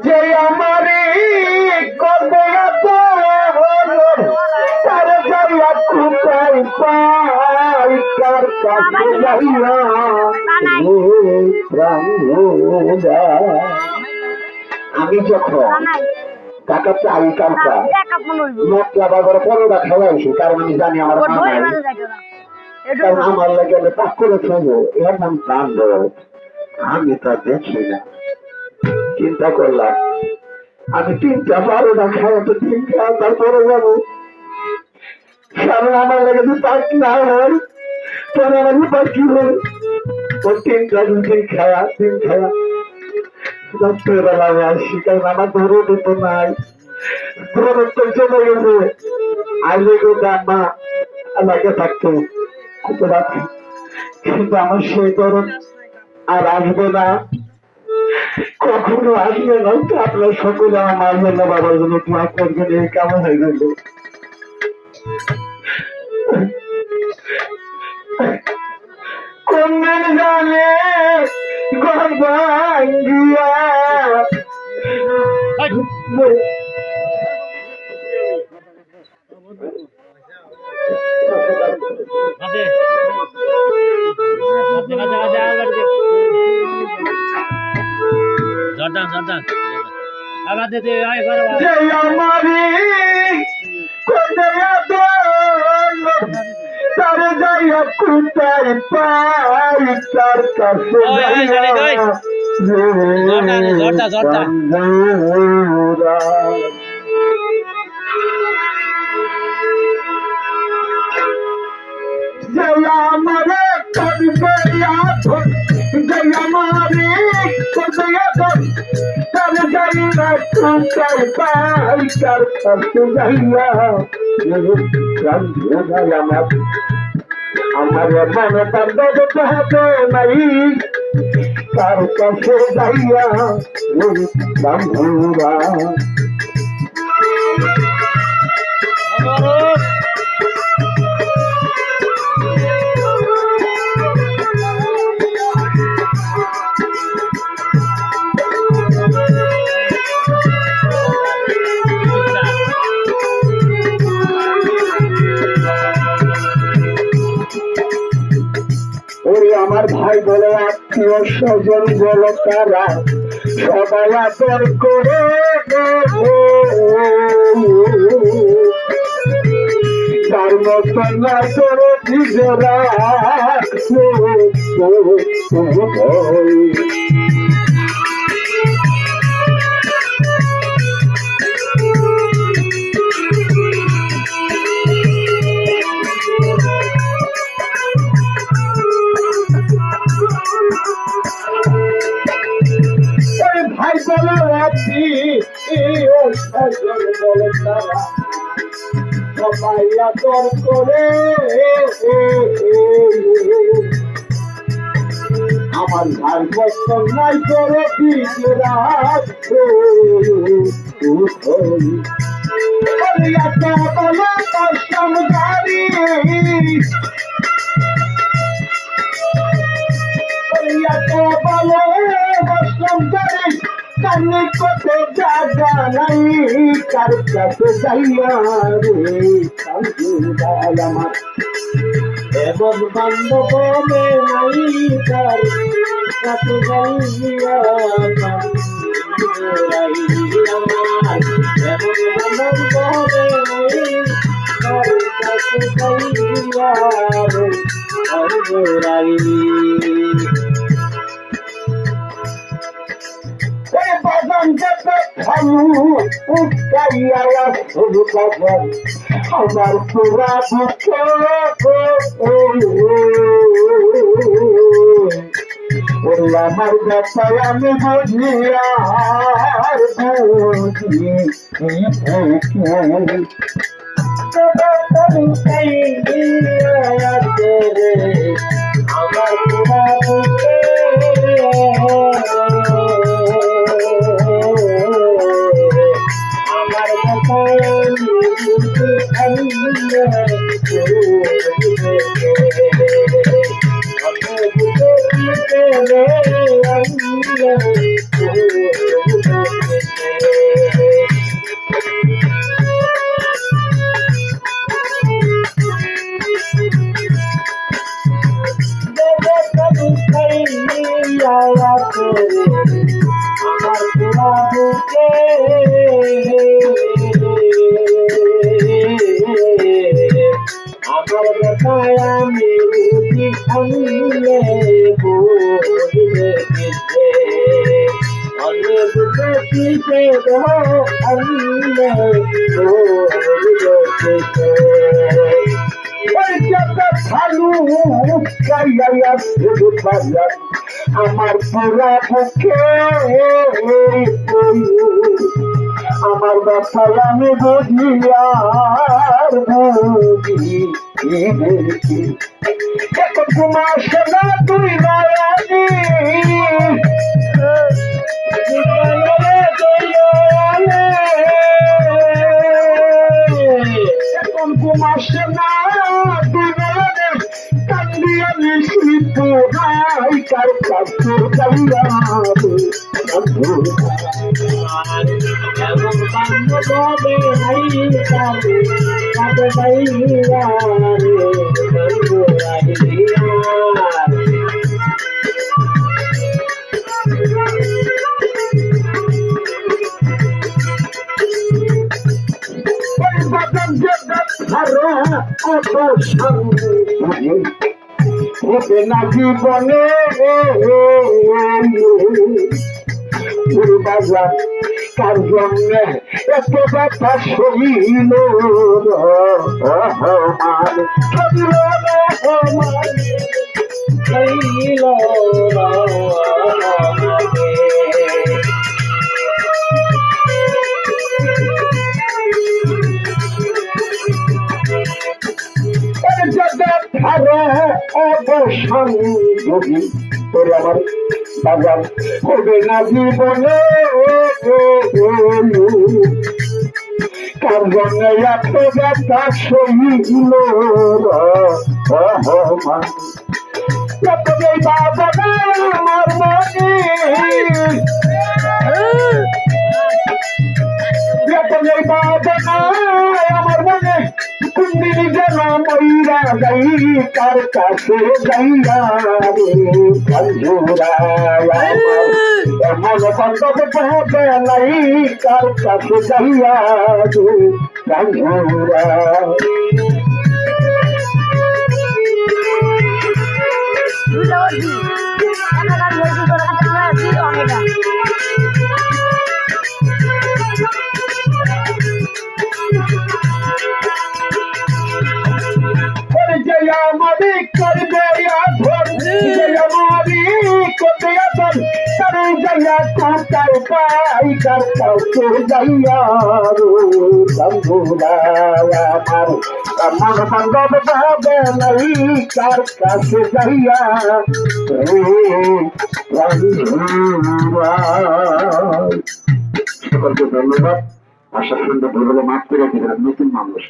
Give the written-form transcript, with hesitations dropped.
যে আমারে কবে তার যাইয়া কোথায় পাই কার কাছে যাইয়া আমি যখন কাকা চাই কালকা মতলা বাজারে পরোটা খাওয়াইছি কারণ আমি জানি আমার কারণ আমার লাগে আমি পাক করে খাবো এর নাম তাণ্ডব আমি তা দেখি না চিন্তা করলাম আমি 3টা 12টা খাওয়াতে 3টা তারপরে যাবো কারণ আমার লাগে যদি পাক না হয় তাহলে আমার উপায় কি হবে ও 3টা 2 খাওয়া 3 খাওয়া রাত্রেবেলা আসি কারণ আমার ধরে দিত নাই প্রবর্তন চলে গেছে আইলে গো মা আমাকে থাকতো কিন্তু আমার সেই ধরন আর আসবে না কখনো আসবে না তো আপনার সকলে আমার জন্য বাবার জন্য তোমার করবেন এই কেমন হয়ে গেল কোন জানে গর্বাঙ্গিয়া তার যাইয়া কোথায় পাই তার কাছে আমারে করবে জয় আমারে করবে তার যাইয়া কোথায় পাই তার কাছে যাইয়া আমার আমার মনে তার দেখতে হবে নাই তার কাছে যাইয়া বন্ধুরা আমার ভাই বলে আত্মীয় স্বজন বলো তারা সবাই আদর করে তার মতন না করে নিজেরা ভাই বলো আত্মীয় স্বজন বলো তারা সবাই আদর করে আমার ভাই কষ্ট নাই করে বলো কষ্টম গাড়ি বলো কষ্টম গাড়ি কানে কত জায়গা নাই কার কাছে যাইয়া রে কাল আমার এমন বান্ধব নাই কার কাছে যাইয়া আমার এমন বান্ধব নাই কার কাছে যাইয়া রে বাগান যেতে খালু উৎকাইয়া শুরু করবেন আমার পুরা দুঃখ আমার ব্যাপারে আমি বুঝিয়া আমার পুরা আমার পুরা বুকে আমার কথায় আমি বুঝি আনলে বলবে কিসে অনেক বুঝে কিসে আনলে বলবে কিসে ওই যত ভালো গাইয়া শুধু বাজার আমার পুরা বুকে আমার ব্যথায় আমি বুঝি আর বুঝি এখন তোমার সেনা তুই নারাজি এখন তোমার সেনা তুই নারাজি কান্দিয়া নিশ্চিত হাই কার কাছে যাইয়া এমন বান্ধব হবে হাই কাবে কাবে যাইয়া হবে না জীবনে বাজার কার জন্য এত ব্যথা সইল অবসান যদি তোর আমার বাজার হবে না জীবনে কার জন্য এত ব্যথা সইল বাবা আমার মনে বাবা আমার মনে কুন্দিনী যেন ময়রা যাই কার কাছে যাইয়া রে বন্ধুরা এমন বান্ধব পাবে নাই কার কাছে যাইয়া রে বন্ধুরা আমার বান্ধব ভাবে নাই কার কাছে যাইয়া সকলকে ধন্যবাদ। আশা সুন্দর বলে মাফ করে দিলেন নতুন মানুষ।